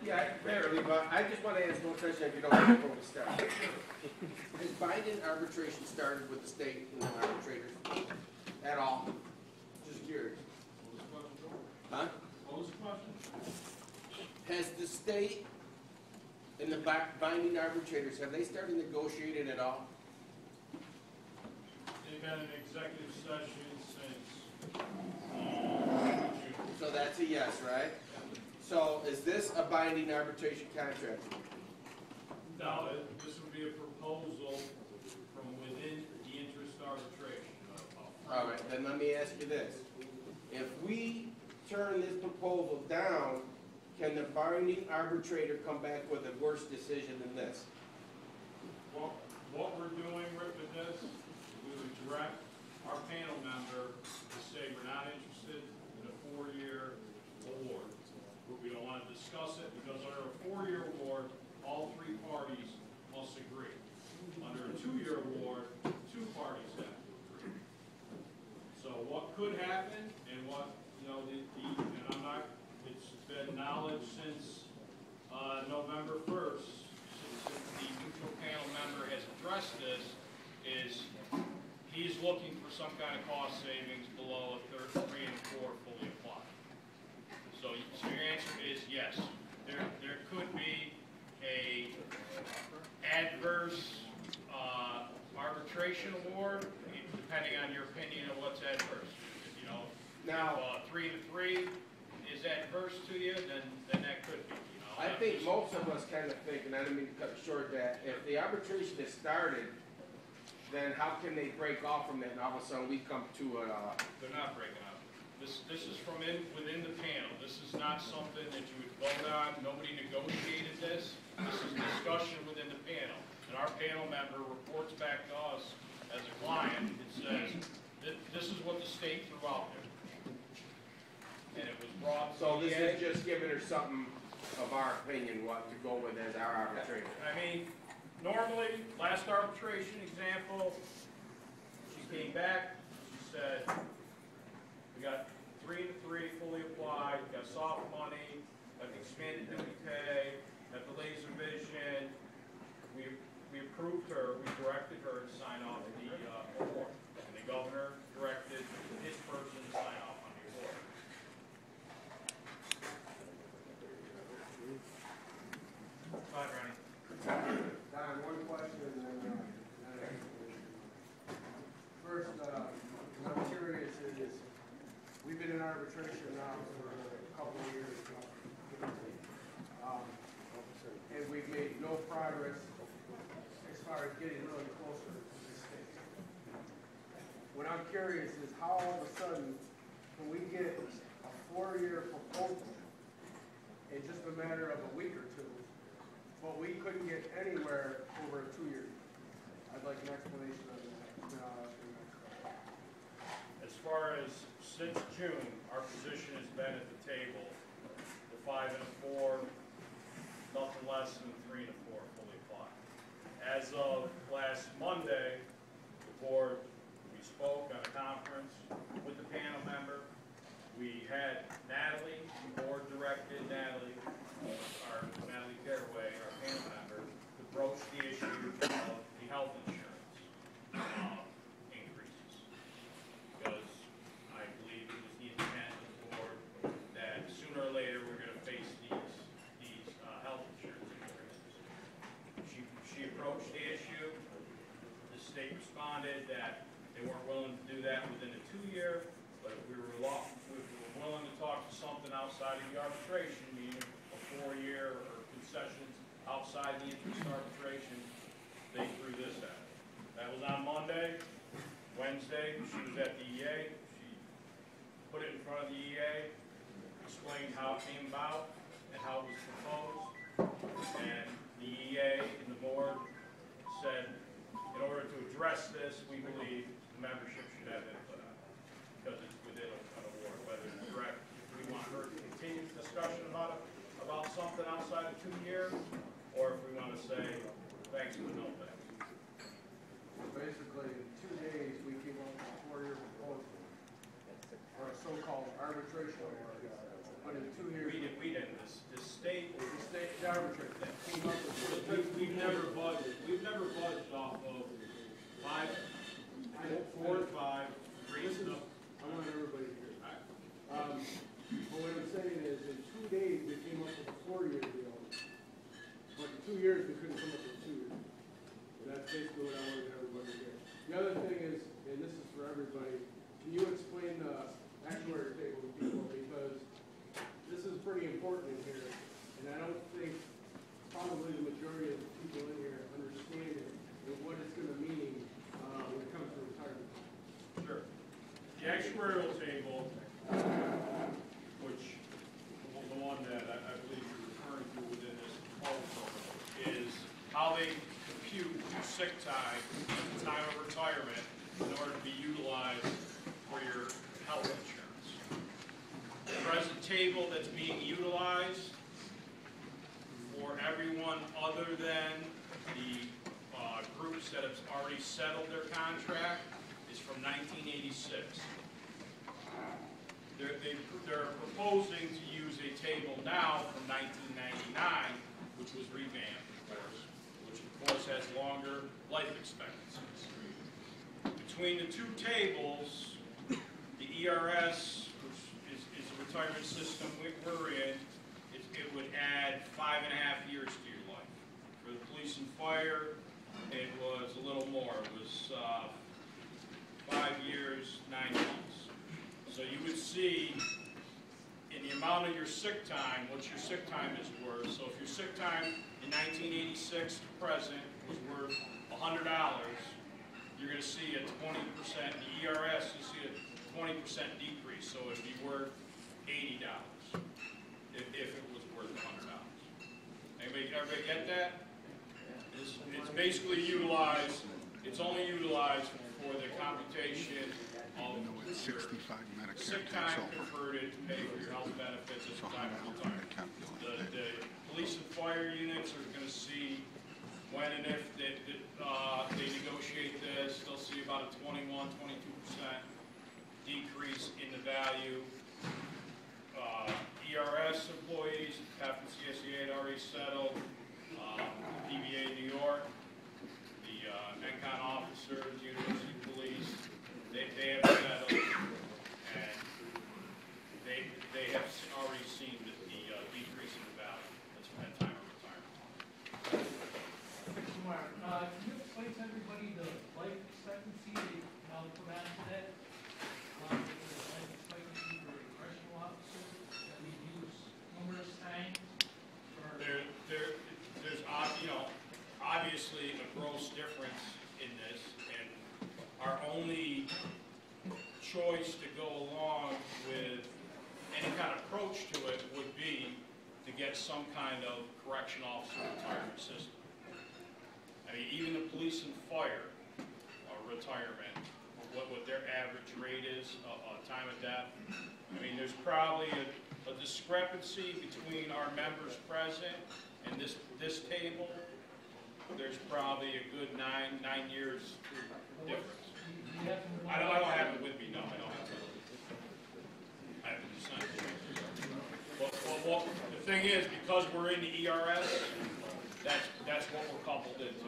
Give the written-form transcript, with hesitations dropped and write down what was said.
Yeah, barely, but I just want to ask one question if you don't mind before we start. Has binding arbitration started with the state and the arbitrators at all? Just curious. Huh? What was the question? Has the state and the binding arbitrators, have they started negotiating at all? They've had an executive session since June. So that's a yes, right? So is this a binding arbitration contract? No, this would be a proposal from within the interest arbitration. All right, then let me ask you this. If we turn this proposal down, can the binding arbitrator come back with a worse decision than this? What we're doing, Rick, with this, we would direct our panel member to say we're not interested in a 4-year award. We don't want to discuss it because under a 4-year award, all 3 parties must agree. Under a 2-year award, 2 parties have to agree. So what could happen and what, and I'm not, it's been knowledge since November 1st, since the neutral panel member has addressed this, is he's looking for some kind of cost savings below a 3 and 4 fully applied. So your answer is yes. There could be a adverse arbitration award, depending on your opinion of what's adverse. Now, if 3 to 3 is adverse to you, then that could be. I think most of us kind of think, and I don't mean to cut short, that if the arbitration is started, then how can they break off from that and all of a sudden we come to a... They're not breaking up. This is from within the panel. This is not something that you would vote on. Nobody negotiated this. This is discussion within the panel. And our panel member reports back to us as a client and says, this is what the state threw out there. And it was brought to So the this edge. is just giving her something of our opinion, what to go with as our arbitrator. I mean, normally, last arbitration example, she came back, she said, we got 3 to 3 fully applied, we got soft money, got the expanded duty pay, got the laser vision. We approved her, we directed her to sign off the award. And the governor directed his person to sign off on the award. Go ahead, Ronnie. Don, one question and then first, what I'm curious is, we've been in arbitration now for a couple of years, and we've made no progress as far as getting really closer to this state. What I'm curious is how all of a sudden can we get a 4-year proposal in just a matter of a week or two, but we couldn't get anywhere over a 2-year. I'd like an explanation of that, then I'll ask you next question. As far as since June, our position has been at the table, the 5 and a 4, nothing less than 3 and a 4 fully applied. As of last Monday, the board, we spoke on a conference with the panel member. We had Natalie, the board directed Natalie Caraway, our panel member, to broach the issue of the health insurance increases. Because I believe it was the intent of the board that sooner or later we're going to face these health insurance increases. She approached the issue. The state responded that they weren't willing to do that within a 2-year, but if we were willing to talk to something outside of the arbitration, meaning a 4-year or concessions outside the interest arbitration, they threw this at it. That was on Monday. Wednesday, she was at the EA. She put it in front of the EA, explained how it came about and how it was proposed. And the EA and the board said, in order to address this, we believe the membership should have input on it because it's within an award, whether it's direct. If we want her to continue the discussion about something outside of 2 years, or if we want to say, thanks but no thanks. Basically, in 2 days, we came up with a 4-year proposal, or a so-called arbitration award. But in 2 years, We didn't. The state arbitrator that came up with it. We've never budged off of 4 to 5, Listen, I want everybody to hear. But what I'm saying is, in 2 days, they came up with a 4-year deal. But in 2 years, they couldn't come up with 2 years. And that's basically what I wanted everybody to hear. The other thing is, and this is for everybody, can you explain the actuary table to people? Because this is pretty important in here, and I don't think probably the majority of the people in here understand it and what it's gonna mean, when it comes to retirement. Sure. The actuarial table, which the one that I believe you're referring to within this proposal, is how they compute sick time at the time of retirement in order to be utilized for your health insurance. The present table that's being utilized for everyone other than the groups that have already settled their contract is from 1986. They're proposing to use a table now from 1999, which was revamped, of course, which of course has longer life expectancies. Between the two tables, the ERS, which is a retirement system we're in, it would add 5.5 years to your life. For the police and fire, it was a little more. It was 5 years, 9 months. So you would see in the amount of your sick time, what your sick time is worth. So if your sick time in 1986 to present was worth $100, you're going to see a 20%, the ERS, you see a 20% decrease. So it'd be worth $80 if it was worth $100. Everybody get that? It's basically utilized, it's only utilized for the computation of your sick time converted to pay for your health benefits at the time of retirement. The police and fire units are going to see when and if they negotiate this, they'll see about a 21, 22% decrease in the value. ERS employees, Captain CSEA had already settled, PVA New York, the NCON officers, University Police, they have settled, and they have already seen the decrease in the value at time of retirement. Kumar, can you explain to everybody the life expectancy that I'll put on to that? The life expectancy for a correctional officer that we've used numerous times? There's obviously a gross difference in this, and our only choice to go along with any kind of approach to it would be to get some kind of correction officer retirement system. I mean, even the police and fire retirement, what their average rate is on time of death. I mean, there's probably a discrepancy between our members present and this table. There's probably a good nine years difference. I don't have it with me. No, I don't have it. I have to sign it. Well, the thing is, because we're in the ERS, that's what we're coupled into.